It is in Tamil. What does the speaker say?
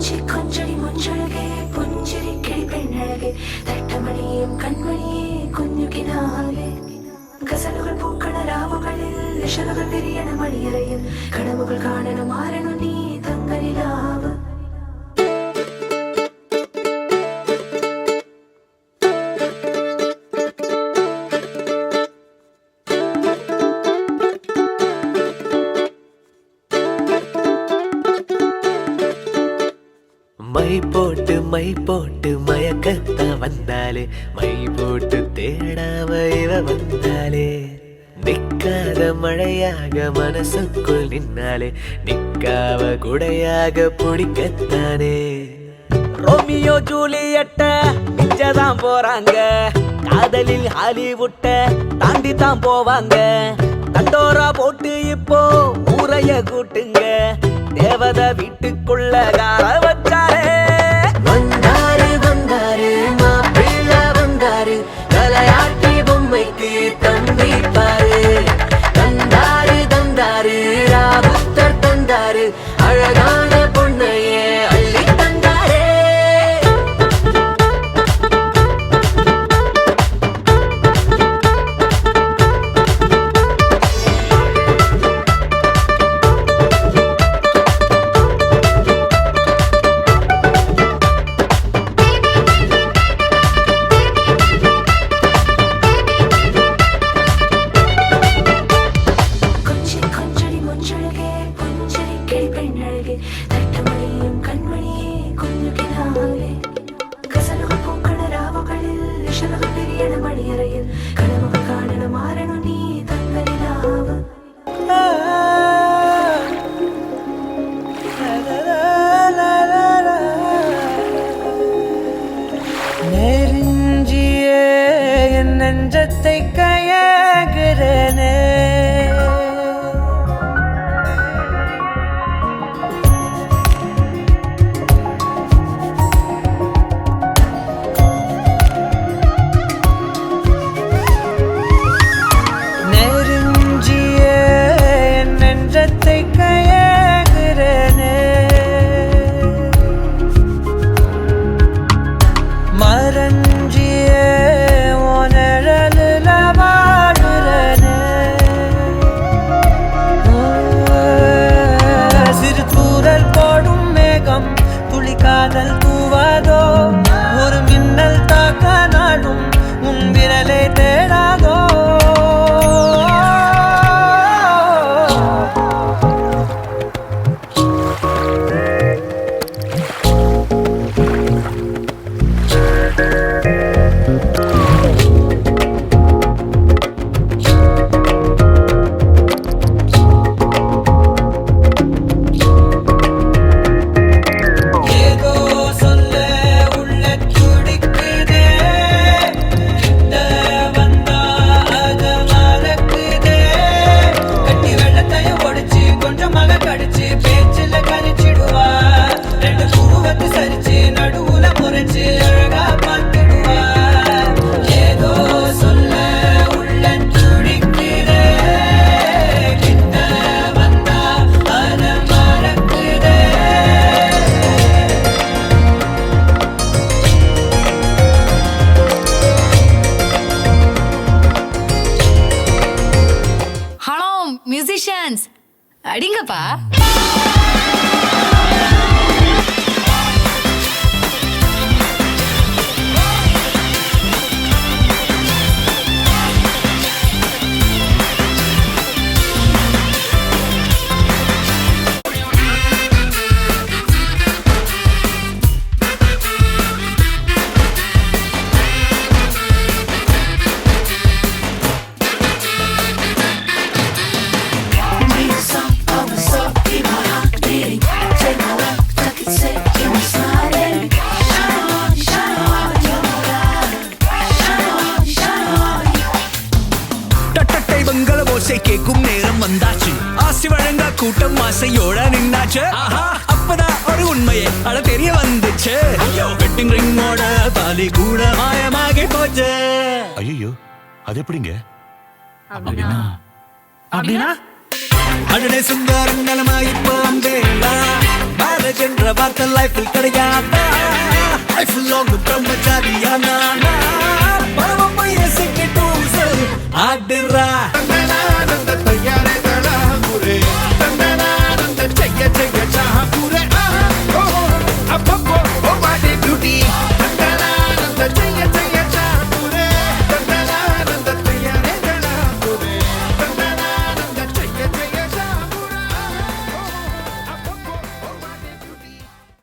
கொஞ்சி கொஞ்சடி முஞ்சழகே புஞ்சிரி கிளி பெண்ணழகே தட்டமணியும் கண்மணியே കുഞ്ഞുകിനാലെ ഗസലുകൾ പൂക്കണ രാവുകളിൽ ഇഷലുകൾ തിരിയണ മണിയറയിൽ കടവുകൾ കാണണ മാറണു നീ തങ്കരിലാവ് மை போட்டு மயக்கத்தா வந்தாலே மை போட்டு தேடாம இவ வந்தாலே நிக்காத மழையாக மனசுக்குள் நின்னாலே நிக்காவ குடையாக பிடிக்கத்தானே ரோமியோ ஜூலியட்ட மிச்சதான் போறாங்க காதலில் ஹாலிவுட்ட தாண்டி தான் போவாங்க தண்டோரா போட்டு இப்போ ஊரைய கூட்டுங்க தேவத வீட்டுக்குள்ள கார வச்சாரே வந்தாரு வந்தாரு மாப்பிள்ள வந்தாரு தலையாட்டி பொம்மைக்கு தம்பி பாரு தந்தாரு தந்தாரு ராபுத்தர் தந்தாரு அழகான பொண்ணையே அள்ளி தந்தாரே நெஞ்சத்தை கையாகிறனே நெருஞ்சிய நெஞ்சத்தை கையாகிறனே மரஞ்சிய காதல் தூவாதோ ஒரு மின்னல் தாக்க நாடும் உன் விரலை தேடாதோ மியூசிஷியன்ஸ் அடிங்கப்பா. கேக்கும் நேரம் வந்தாச்சு ஆசி வழங்கா கூட்டம் ஆசையோட நின்னாச்சு அப்பதான் ஒரு உண்மையே அட தெரிய வந்துச்சு வெட்டிங் ரிங்கோட தாலி கூட மாயமாகி போச்சு. ஐயோ அது எப்படிங்க? அப்படின்னா அடனே சுந்தரங்கலமா இப்போ அம்பேலா மேரேஜ் என்ற வார்த்தை லைஃபில் கிடையாதா லைஃப் லாங் பிரம்மச்சாரியா நானா பரவ பைய சிக்கி டூசல் ஆடு